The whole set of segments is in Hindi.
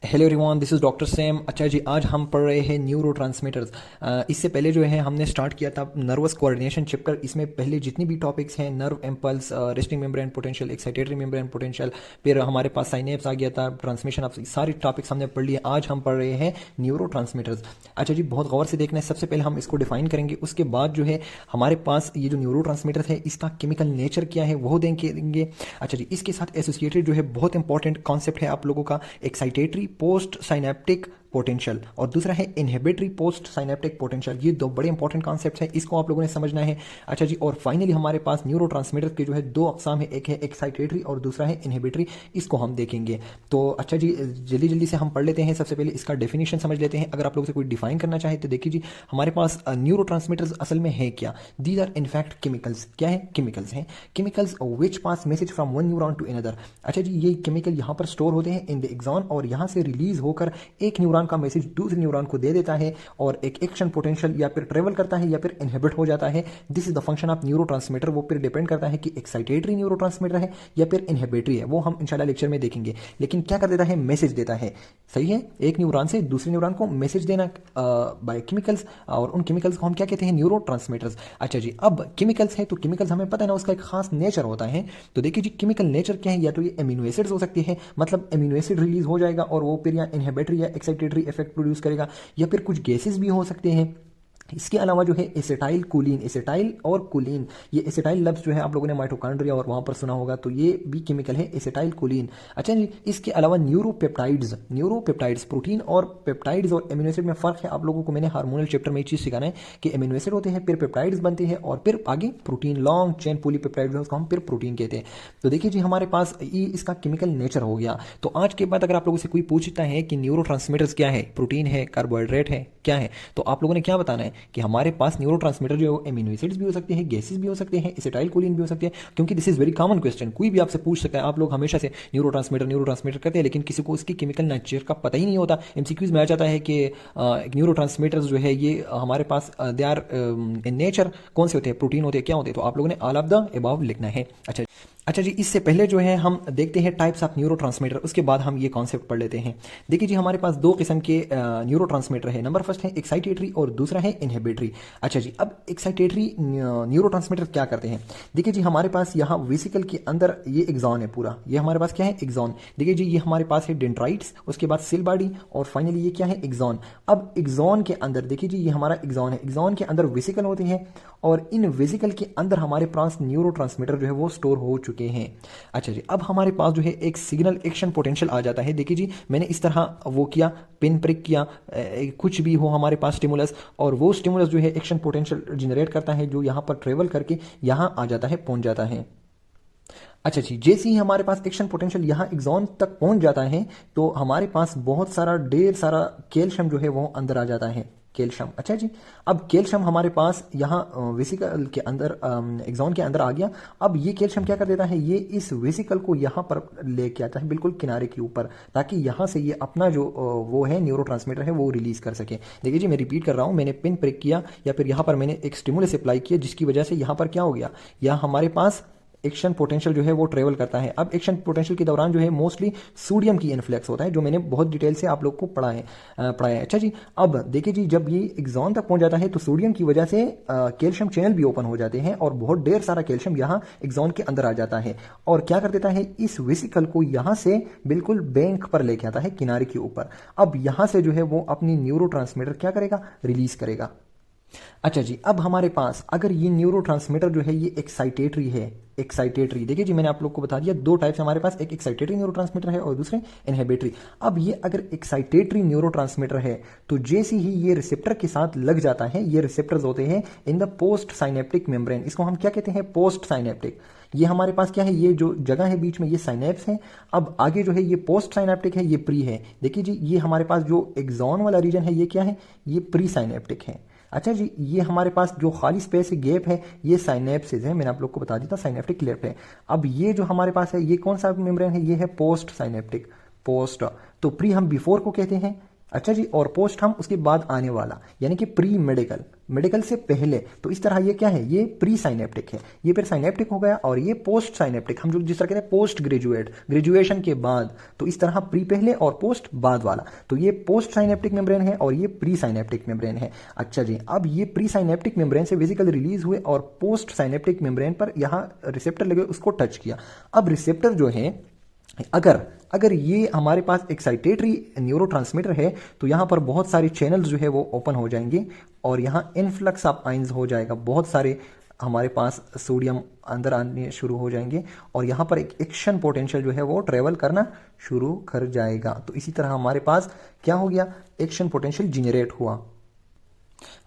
Hello everyone, this is doctor same. अच्छा जी, आज हम पढ़ रहे हैं न्यूरोट्रांसमीटर्स। इससे पहले जो है हमने स्टार्ट किया था नर्वस कोऑर्डिनेशन चैप्टर। इसमें पहले जितनी भी टॉपिक्स हैं, nerve impulse, resting membrane potential, excitatory membrane potential, फिर हमारे पास साइनेप्स आ गया था, ट्रांसमिशन ऑफ, सारे टॉपिक्स हमने पढ़ लिए। आज हम पढ़ रहे हैं न्यूरोट्रांसमीटर्स। अच्छा जी, बहुत गौर से देखना है। सबसे पहले हम इसको डिफाइन करेंगे, उसके बाद जो है हमारे पास ये जो न्यूरोट्रांसमीटर है इसका केमिकल नेचर क्या है वो देंगे। अच्छा जी, इसके साथ एसोसिएटेड जो है बहुत इंपॉर्टेंट कॉन्सेप्ट है आप लोगों का, एक्साइटेटरी पोस्ट साइनेप्टिक पोटेंशियल और दूसरा है इनहिबिटरी पोस्ट साइनेप्टिक पोटेंशियल। ये दो बड़े इंपॉर्टेंट कॉन्सेप्ट्स हैं, इसको आप लोगों ने समझना है। अच्छा जी, और फाइनली हमारे पास न्यूरोट्रांसमीटर के जो है दो अकसाम है, एक है एक्साइटेटरी और दूसरा है इनहिबिटरी। इसको हम देखेंगे। तो अच्छा जी, जल्दी जल्दी से हम पढ़ लेते हैं। सबसे पहले इसका डेफिनेशन समझ लेते हैं। अगर आप लोगों से कोई डिफाइन करना चाहे तो देखिए जी, हमारे पास न्यूरोट्रांसमीटर्स असल में है क्या? These are in fact chemicals. क्या है? केमिकल्स हैं। Chemicals which pass message from one neuron to another. अच्छा जी, ये केमिकल यहाँ पर स्टोर होते हैं इन द एक्सॉन और यहाँ से रिलीज होकर एक न्यूरॉन का मैसेज दूसरे न्यूरॉन को दे देता है और एक एक्शन पोटेंशियल या फिर ट्रेवल करता है या फिर इनहिबिट हो जाता है। This is the function of neurotransmitter. वो फिर डिपेंड करता है कि एक्साइटेटरी न्यूरोट्रांसमीटर है या फिर इनहिबिटरी है, वो हम इंशाल्लाह लेक्चर में देखेंगे। लेकिन क्या कर देता है? मैसेज देता है। सही है, एक न्यूरॉन से दूसरे न्यूरॉन को मैसेज देना बाय केमिकल्स, और उन केमिकल्स को हम क्या कहते हैं? न्यूरोट्रांसमीटर्स। अच्छा जी, अब केमिकल्स है तो केमिकल्स हमें पता है ना, उसका एक खास नेचर होता है। तो देखिए जी, केमिकल नेचर क्या है? या तो ये एमिनो एसिड्स हो सकती है, मतलब एमिनो एसिड रिलीज हो जाएगा और वो फिर या इनहिबिटरी या एक्साइटेटरी इफेक्ट प्रोड्यूस करेगा, या फिर कुछ गैसेस भी हो सकते हैं। इसके अलावा जो है एसिटाइल कोलिन, एसिटाइल और कोलिन, ये एसिटाइल लफ्ज जो है आप लोगों ने माइटोकॉन्ड्रिया और वहां पर सुना होगा, तो ये भी केमिकल है, एसिटाइल कोलिन। अच्छा जी, इसके अलावा न्यूरोपेप्टाइड्स, न्यूरोपेप्टाइड्स प्रोटीन और पेप्टाइड्स और एमिनो एसिड में फर्क है। आप लोगों को मैंने हार्मोनल चैप्टर में ये चीज सिखाना है कि एमिनो एसिड होते हैं, फिर पेप्टाइड्स बनते हैं और फिर आगे प्रोटीन, लॉन्ग चेन पॉलीपेप्टाइड जो है उसको हम फिर प्रोटीन कहते हैं। तो देखिए जी, हमारे पास ये इसका केमिकल नेचर हो गया। तो आज के बाद अगर आप लोगों से कोई पूछता है कि न्यूरोट्रांसमीटर्स क्या है, प्रोटीन है, कार्बोहाइड्रेट है, क्या है, तो आप लोगों ने क्या बताना है कि हमारे पास न्यूरोट्रांसमीटर जो है एमिनो एसिड्स भी हो सकते हैं, गैसेस भी हो सकते हैं, एसिटाइल कोलिन भी हो सकते हैं। क्योंकि this is very common question, कोई भी आपसे पूछ सकता है। आप लोग हमेशा से न्यूरोट्रांसमीटर न्यूरोट्रांसमीटर करते हैं, लेकिन किसी को उसकी केमिकल नेचर का पता ही नहीं होता। एमसीक्यूज में आ जाता है कि न्यूरोट्रांसमीटर्स जो है ये हमारे पास दे आर इन नेचर कौन से होते हैं, प्रोटीन होते हैं, क्या होते हैं। तो आप लोगों ने ऑल ऑफ द अबव लिखना है। अच्छा जी, इससे पहले जो है हम देखते हैं टाइप्स ऑफ न्यूरोट्रांसमीटर, उसके बाद हम ये कॉन्सेप्ट पढ़ लेते हैं। देखिए जी, हमारे पास दो किस्म के न्यूरोट्रांसमीटर है। नंबर फर्स्ट है एक्साइटेटरी और दूसरा है इनहिबिटरी। अच्छा जी, अब एक्साइटेटरी न्यूरोट्रांसमीटर क्या करते हैं? देखिए जी, हमारे पास यहाँ वेसिकल के अंदर ये एक्सॉन है पूरा, ये हमारे पास क्या है? एक्सॉन। देखिए जी, ये हमारे पास है डेंड्राइट्स, उसके बाद सेल बॉडी और फाइनली ये क्या है? एक्सॉन। अब एक्सॉन के अंदर देखिए जी, ये हमारा एक्सॉन है, एक्सॉन के अंदर वेसिकल होते हैं और इन वेसिकल के अंदर हमारे पास न्यूरोट्रांसमीटर जो है वो स्टोर हो चुके हैं। अच्छा जी, अब हमारे पास जो है एक सिग्नल एक्शन पोटेंशियल आ जाता है। देखिए जी, मैंने इस तरह वो किया, पिन प्रिक किया, कुछ भी हो हमारे पास स्टिमुलस, और वो स्टिमुलस जो है एक्शन पोटेंशियल जनरेट करता है, जो यहाँ पर ट्रेवल करके यहाँ आ जाता है, पहुंच जाता है। अच्छा जी, जैसे ही हमारे पास एक्शन पोटेंशियल यहाँ एक्सॉन तक पहुंच जाता है तो हमारे पास बहुत सारा, ढेर सारा कैल्शियम जो है वो अंदर आ जाता है, कैल्शियम। अच्छा जी, अब कैल्शियम हमारे पास यहाँ वेसिकल के अंदर, एक्सॉन के अंदर आ गया। अब ये कैल्शियम क्या कर देता है? ये इस वेसिकल को यहाँ पर लेके आता है, बिल्कुल किनारे के ऊपर, ताकि यहाँ से ये अपना जो वो है न्यूरोट्रांसमीटर है वो रिलीज कर सके। देखिए जी, मैं रिपीट कर रहा हूँ, मैंने पिन प्रिक किया या फिर यहाँ पर मैंने एक स्टिमुलस अप्लाई किया, जिसकी वजह से यहाँ पर क्या हो गया? यहाँ हमारे पास एक्शन पोटेंशियल जो है वो ट्रेवल करता है। अब एक्शन पोटेंशियल के दौरान जो है मोस्टली सोडियम की इन्फ्लक्स होता है, जो मैंने बहुत डिटेल से आप लोग को पढ़ाया है। अच्छा जी, अब देखिए जी, जब ये एक्सॉन तक पहुंच जाता है तो सोडियम की वजह से कैल्शियम चैनल भी ओपन हो जाते हैं और बहुत ढेर सारा कैल्शियम यहाँ एक्सॉन के अंदर आ जाता है और क्या कर देता है? इस वेसिकल को यहाँ से बिल्कुल बैंक पर लेके आता है, किनारे के ऊपर। अब यहाँ से जो है वो अपनी न्यूरोट्रांसमीटर क्या करेगा? रिलीज करेगा। अच्छा जी, अब हमारे पास अगर ये न्यूरोट्रांसमीटर जो है ये एक्साइटेटरी है, एक्साइटेटरी, देखिए जी, मैंने आप लोग को बता दिया दो टाइप्स हमारे पास, एक एक्साइटेटरी न्यूरोट्रांसमीटर है और दूसरे इनहिबिटरी। अब ये अगर एक्साइटेटरी न्यूरोट्रांसमीटर है तो जैसे ही ये रिसेप्टर के साथ लग जाता है, ये रिसेप्टर्स होते हैं in the post synaptic membrane, इसको हम क्या कहते हैं? Post synaptic. ये हमारे पास क्या है? ये जो जगह है बीच में, ये साइनेप्स है। अब आगे जो है ये पोस्ट साइनेप्टिक है, ये प्री है। देखिए जी, ये हमारे पास जो एक्सॉन वाला रीजन है ये क्या है? ये प्री साइनेप्टिक है। अच्छा जी, ये हमारे पास जो खाली स्पेस गैप है ये साइनेप्सिस है, मैंने आप लोग को बता दिया था, साइनेप्टिक क्लेफ्ट है। अब ये जो हमारे पास है ये कौन सा मेम्ब्रेन है? ये है पोस्ट साइनेप्टिक, पोस्ट। तो प्री हम बिफोर को कहते हैं। अच्छा जी, और पोस्ट हम उसके बाद आने वाला, यानी कि प्री मेडिकल, मेडिकल से पहले। तो इस तरह ये क्या है, ये प्री साइनेप्टिक है, ये फिर साइनेप्टिक हो गया, और ये पोस्ट साइनेप्टिक, हम जो जिस तरह कहते हैं पोस्ट ग्रेजुएट, ग्रेजुएशन के बाद। तो इस तरह प्री पहले और पोस्ट बाद वाला। तो ये पोस्ट साइनेप्टिक मेम्ब्रेन है और ये प्री साइनेप्टिक मेम्ब्रेन है। अच्छा जी, अब ये प्री साइनेप्टिक मेम्ब्रेन से वेसिकल रिलीज हुए और पोस्ट साइनेप्टिक मेम्ब्रेन पर यहाँ रिसेप्टर लगे, उसको टच किया। अब रिसेप्टर जो है, अगर अगर ये हमारे पास एक्साइटेटरी न्यूरोट्रांसमीटर है तो यहाँ पर बहुत सारे चैनल्स जो है वो ओपन हो जाएंगे और यहाँ इनफ्लक्स ऑफ आइंस हो जाएगा, बहुत सारे हमारे पास सोडियम अंदर आने शुरू हो जाएंगे और यहाँ पर एक एक्शन पोटेंशियल जो है वो ट्रेवल करना शुरू कर जाएगा। तो इसी तरह हमारे पास क्या हो गया, एक्शन पोटेंशियल जनरेट हुआ।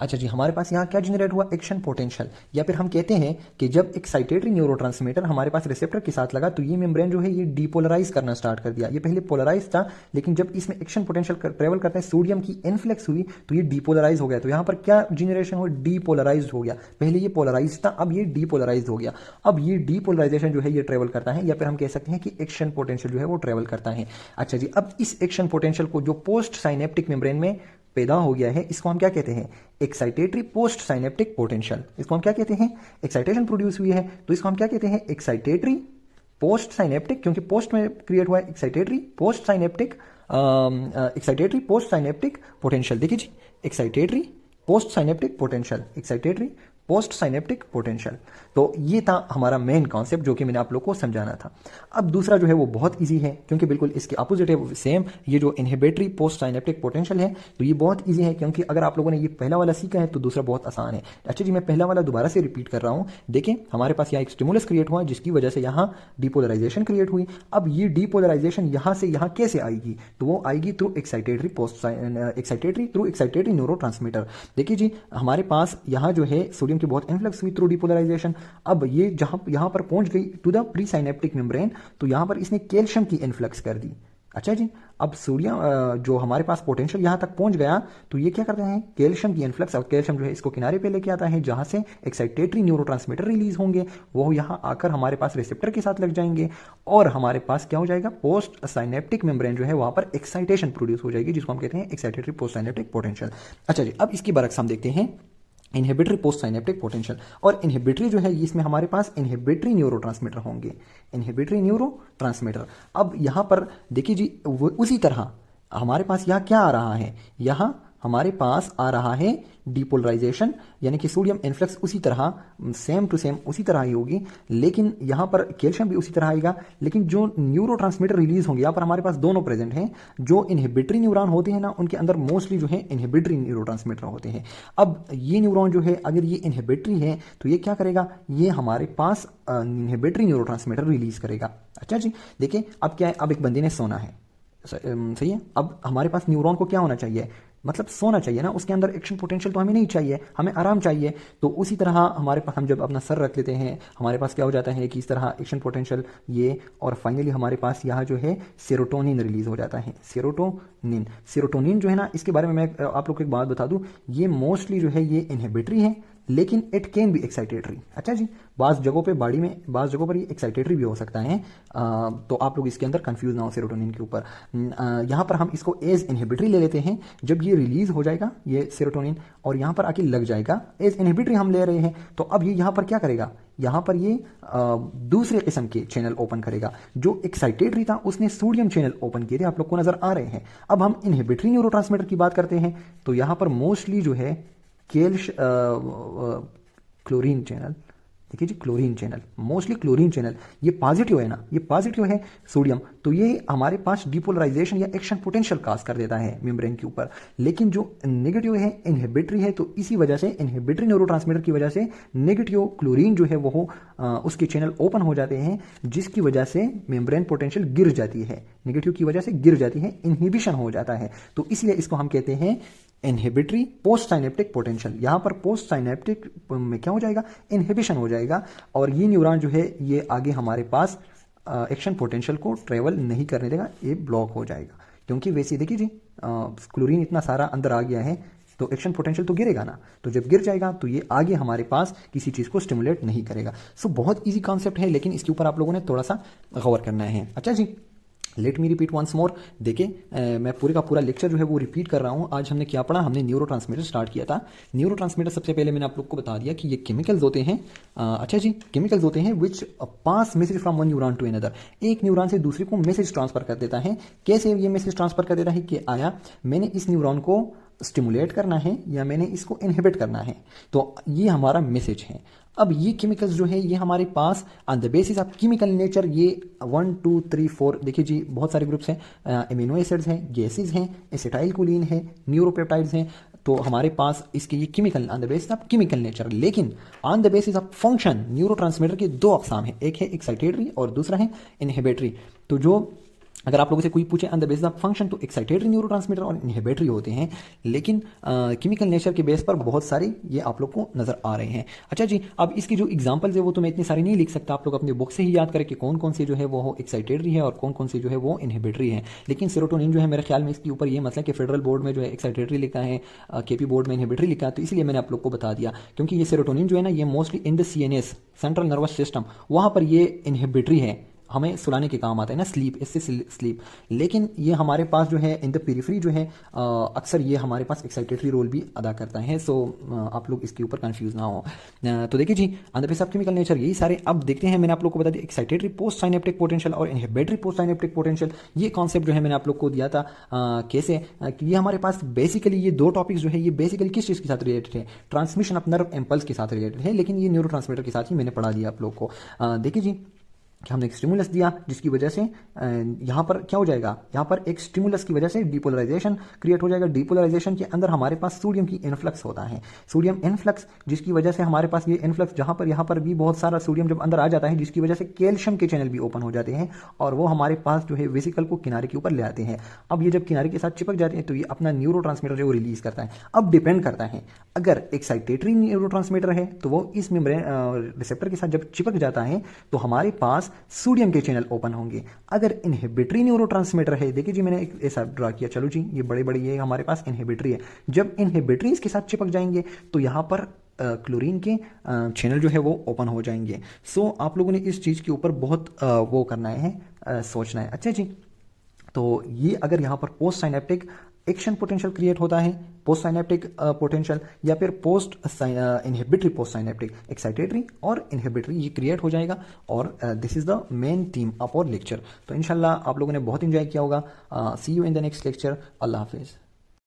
अच्छा जी, हमारे पास यहाँ क्या जनरेट हुआ, एक्शन पोटेंशियल। या फिर हम कहते हैं कि जब एक्साइटेटरी न्यूरोट्रांसमीटर हमारे पास रिसेप्टर के साथ लगा तो ये मेम्ब्रेन जो है ये डीपोलराइज करना स्टार्ट कर दिया। ये पहले पोलराइज था, लेकिन जब इसमें एक्शन पोटेंशियल ट्रेवल करते हैं, सोडियम की इनफ्लेक्स हुई तो ये डीपोलराइज हो गया। तो यहाँ पर क्या जनरेशन हुआ, डीपोलराइज हो गया। पहले ये पोलराइज था, अब ये डीपोलराइज हो गया। अब ये डीपोलराइजेशन जो है ये ट्रेवल करता है, या फिर हम कह सकते हैं कि एक्शन पोटेंशियल जो है वो ट्रेवल करता है। अच्छा जी, अब इस एक्शन पोटेंशियल को जो पोस्ट साइनेप्टिक मेम्ब्रेन में पैदा हो गया है, इसको हम क्या कहते हैं, एक्साइटेटरी पोस्ट साइनेप्टिक पोटेंशियल। इसको हम क्या कहते हैं, एक्साइटेशन प्रोड्यूस हुई है तो इसको हम क्या कहते हैं, एक्साइटेटरी पोस्ट साइनेप्टिक, क्योंकि पोस्ट में क्रिएट हुआ है, excitatory post synaptic, excitatory post synaptic potential. देखिए जी, excitatory post synaptic potential, excitatory post synaptic potential. तो ये था हमारा मेन कॉन्सेप्ट जो कि मैंने आप लोग को समझाना था। अब दूसरा जो है वो बहुत इजी है, क्योंकि बिल्कुल इसके अपोजिट है सेम। ये जो इनहिबिटरी पोस्ट साइनेप्टिक पोटेंशियल है तो ये बहुत इजी है, क्योंकि अगर आप लोगों ने ये पहला वाला सीखा है तो दूसरा बहुत आसान है। अच्छा जी, मैं पहला वाला दोबारा से रिपीट कर रहा हूँ। देखें, हमारे पास यहाँ एक स्टिमुलस क्रिएट हुआ जिसकी वजह से यहाँ डिपोलराइजेशन क्रिएट हुई। अब ये डिपोलराइजेशन यहाँ से यहाँ कैसे आएगी, तो वो आएगी through excitatory post excitatory through excitatory neurotransmitter. देखिए जी, हमारे पास यहाँ जो है सोडियम की बहुत इन्फ्लक्स हुई थ्रू डिपोलराइजेशन। अब ये जहां यहाँ पर पहुंच गई to the presynaptic membrane, तो यहाँ पर इसने कैल्शियम की इन्फ्लक्स कर दी। अच्छा जी, अब सोडियम जो हमारे पास पोटेंशियल यहाँ तक पहुंच गया तो ये क्या करते हैं, कैल्शियम की इन्फ्लक्स, और कैल्शियम जो है इसको किनारे पे लेके आता है जहां से एक्साइटेटरी न्यूरोट्रांसमीटर रिलीज होंगे, वो यहाँ आकर हमारे पास रिसेप्टर के साथ लग जाएंगे और हमारे पास क्या हो जाएगा, पोस्ट साइनेप्टिक मेम्ब्रेन जो है वहां पर एक्साइटेशन प्रोड्यूस हो जाएगी, जिसको हम कहते हैं एक्साइटेटरी पोस्ट साइनेप्टिक पोटेंशियल। अच्छा जी, अब इसकी बरक्स हम देखते हैं इनहिबिटरी पोस्ट साइनेप्टिक पोटेंशियल। और इनहिबिटरी जो है इसमें हमारे पास इनहिबिटरी न्यूरोट्रांसमीटर होंगे, इनहिबिटरी न्यूरोट्रांसमीटर। अब यहां पर देखिए जी, उसी तरह हमारे पास यहाँ क्या आ रहा है, यहाँ हमारे पास आ रहा है डिपोलराइजेशन, यानी कि सोडियम इन्फ्लक्स उसी तरह सेम टू सेम उसी तरह ही होगी, लेकिन यहाँ पर कैल्शियम भी उसी तरह आएगा। लेकिन जो न्यूरोट्रांसमीटर रिलीज होंगे यहाँ पर हमारे पास दोनों प्रेजेंट हैं। जो इनहिबिटरी न्यूरॉन होते हैं ना, उनके अंदर मोस्टली जो है इनहिबिटरी न्यूरोट्रांसमीटर होते हैं। अब ये न्यूरॉन जो है अगर ये इनहिबिटरी है तो ये क्या करेगा, ये हमारे पास इनहिबिटरी न्यूरोट्रांसमीटर रिलीज करेगा। अच्छा जी, देखिए अब क्या है, अब एक बंदे ने सोना है, सही है। अब हमारे पास न्यूरॉन को क्या होना चाहिए, मतलब सोना चाहिए ना, उसके अंदर एक्शन पोटेंशियल तो हमें नहीं चाहिए, हमें आराम चाहिए। तो उसी तरह हमारे पास हम जब अपना सर रख लेते हैं, हमारे पास क्या हो जाता है कि इस तरह एक्शन पोटेंशियल ये, और फाइनली हमारे पास यहाँ जो है सेरोटोनिन रिलीज हो जाता है। सेरोटोनिन, सेरोटोनिन जो है ना, इसके बारे में मैं आप लोग को एक बात बता दूं, ये मोस्टली जो है ये इनहिबिटरी है, लेकिन इट कैन बी एक्साइटेटरी। अच्छा जी, बाज़ जगहों पे बॉडी में बाज़ जगहों पर ये एक्साइटेटरी भी हो सकता है, तो आप लोग इसके अंदर कंफ्यूज ना हो सेरोटोनिन के ऊपर। यहाँ पर हम इसको एज इनहिबिटरी ले लेते हैं। जब ये रिलीज हो जाएगा ये सेरोटोनिन और यहाँ पर आके लग जाएगा, एज इनहिबिटरी हम ले रहे हैं, तो अब ये यहाँ पर क्या करेगा, यहाँ पर ये दूसरे किस्म के चैनल ओपन करेगा। जो एक्साइटेटरी था उसने सोडियम चैनल ओपन किए थे, आप लोग को नजर आ रहे हैं। अब हम इनहिबिटरी न्यूरोट्रांसमीटर की बात करते हैं, तो यहाँ पर मोस्टली जो है क्लोरीन चैनल, देखिए जी, chlorine channel, mostly chlorine channel, ये पॉजिटिव है ना, ये पॉजिटिव है सोडियम, तो ये हमारे पास डिपोलराइजेशन या एक्शन पोटेंशियल काज कर देता है मेम्ब्रेन के ऊपर। लेकिन जो नेगेटिव है इनहिबिटरी है, तो इसी वजह से इनहिबिटरी न्यूरोट्रांसमीटर की वजह से नेगेटिव क्लोरीन जो है वो उसके चैनल ओपन हो जाते हैं, जिसकी वजह से मेम्ब्रेन पोटेंशियल गिर जाती है, नेगेटिव की वजह से गिर जाती है, इनहिबिशन हो जाता है। तो इसलिए इसको हम कहते हैं इनहिबिटरी पोस्ट साइनेप्टिक पोटेंशियल। यहां पर पोस्ट साइनेप्टिक में क्या हो जाएगा, इनहिबिशन हो जाएगा, और ये न्यूरॉन जो है ये आगे हमारे पास एक्शन पोटेंशियल को ट्रेवल नहीं करने देगा, ये ब्लॉक हो जाएगा। क्योंकि वैसे देखिए जी, क्लोरीन इतना सारा अंदर आ गया है तो एक्शन पोटेंशियल तो गिरेगा ना, तो जब गिर जाएगा तो ये आगे हमारे पास किसी चीज़ को स्टिमुलेट नहीं करेगा। सो बहुत ईजी कॉन्सेप्ट है, लेकिन इसके ऊपर आप लोगों ने थोड़ा सा गौर करना है। अच्छा जी, let me repeat once more. देखिए मैं पूरे का पूरा लेक्चर जो है वो रिपीट कर रहा हूँ। आज हमने क्या पढ़ा, हमने न्यूरोट्रांसमीटर स्टार्ट किया था। न्यूरोट्रांसमीटर सबसे पहले मैंने आप लोग को बता दिया कि ये केमिकल्स होते हैं। अच्छा जी, केमिकल्स होते हैं which pass message from one neuron to another. एक न्यूरॉन से दूसरे को मैसेज ट्रांसफर कर देता है। कैसे ये मैसेज ट्रांसफर कर देता है कि आया मैंने इस न्यूरॉन को स्टिमुलेट करना है या मैंने इसको इनहिबिट करना है, तो ये हमारा मैसेज है। अब ये केमिकल्स जो है ये हमारे pass on the basis of chemical nature ये 1 2 3 4 देखिए जी बहुत सारे ग्रुप्स हैं, एमिनो एसिड्स हैं, गैसेज हैं, एसिटाइल कोलिन है, न्यूरोपेप्टाइड्स हैं। तो हमारे पास इसके ये chemical on the basis of chemical nature, लेकिन on the basis of function neurotransmitter के दो अकसाम है, एक है एक्साइटेटरी और दूसरा है इनहिबिटरी। तो जो अगर आप लोगों से कोई पूछे on the basis of function तो एक्साइटेटरी न्यूरोट्रांसमीटर और इनहिबिटरी होते हैं, लेकिन केमिकल नेचर के बेस पर बहुत सारे ये आप लोग को नजर आ रहे हैं। अच्छा जी, अब इसकी जो एग्जांपल्स है वो तो मैं इतने सारे नहीं लिख सकता, आप लोग अपने बुक से ही याद करें कि कौन कौन से जो है वो एक्साइटेटरी है और कौन कौन से जो है वो इनहिबिटरी है। लेकिन सेरोटोनिन जो है मेरे ख्याल में इसके ऊपर ये मसला कि फेडरल बोर्ड में जो है एक्साइटेटरी लिखा है, केपी बोर्ड में इनहिबिटरी लिखा है, तो इसलिए मैंने आप लोग को बता दिया। क्योंकि ये सेरोटोनिन जो है ना ये mostly in the CNS central nervous system, वहां पर ये इनहिबिटरी है, हमें सुलाने के काम आता है ना, स्लीप, इससे स्लीप। लेकिन ये हमारे पास जो है इन द पेरिफेरी जो है अक्सर ये हमारे पास एक्साइटेटरी रोल भी अदा करता है। सो आप लोग इसके ऊपर कंफ्यूज ना हो। तो देखिए जी on the basis of chemical nature यही सारे। अब देखते हैं, मैंने आप लोग को बता दिया एक्साइटेटरी पोस्ट साइनेप्टिक पोटेंशियल और इनहिबिटरी पोस्ट साइनेप्टिक पोटेंशियल, ये कॉन्सेप्ट जो है मैंने आप लोग को दिया था। कैसे कि ये हमारे पास बेसिकली ये दो टॉपिक्स जो है ये बेसिकली किस चीज़ के साथ रिलेटेड है, ट्रांसमिशन ऑफ नर्व इम्पल्स के साथ रिलेटेड है, लेकिन ये न्यूरो ट्रांसमीटर के साथ ही मैंने पढ़ा दिया आप लोग को। देखिए जी कि हमने एक स्टिमुलस दिया जिसकी वजह से यहाँ पर क्या हो जाएगा, यहाँ पर एक स्टिमुलस की वजह से डिपोलराइजेशन क्रिएट हो जाएगा। डिपोलराइजेशन के अंदर हमारे पास सोडियम की इनफ्लक्स होता है, सोडियम इनफ्लक्स, जिसकी वजह से हमारे पास ये इनफ्लक्स जहाँ पर यहाँ पर भी बहुत सारा सोडियम जब अंदर आ जाता है, जिसकी वजह से कैल्शियम के चैनल भी ओपन हो जाते हैं और वो हमारे पास जो है वेसिकल को किनारे के ऊपर ले आते हैं। अब ये जब किनारे के साथ चिपक जाते हैं तो ये अपना न्यूरोट्रांसमीटर जो रिलीज करता है। अब डिपेंड करता है, अगर एक्साइटेटरी न्यूरोट्रांसमीटर है तो वो इस मेम्ब्रेन रिसेप्टर के साथ जब चिपक जाता है तो हमारे पास सोडियम के चैनल ओपन होंगे। अगर इनहिबिटरी न्यूरोट्रांसमीटर है, देखिए जी मैंने एक ऐसा ड्रा किया, चलो जी ये बड़े बड़े ये हमारे पास इनहिबिटरी है, जब इनहिबिटरी इसके साथ चिपक जाएंगे तो यहाँ पर क्लोरीन के चैनल जो है वो ओपन हो जाएंगे। सो आप लोगों ने इस चीज़ के ऊपर बहुत वो करना है, सोचना है। अच्छा जी, तो ये अगर यहाँ पर post synaptic action potential create होता है, पोस्ट साइनेप्टिक पोटेंशियल या फिर post inhibitory post synaptic, excitatory और इनहिबिटरी ये क्रिएट हो जाएगा। और this is the main theme of our lecture. तो इंशाल्लाह आप लोगों ने बहुत इंजॉय किया होगा। See you in the next lecture. अल्लाह हाफिज़।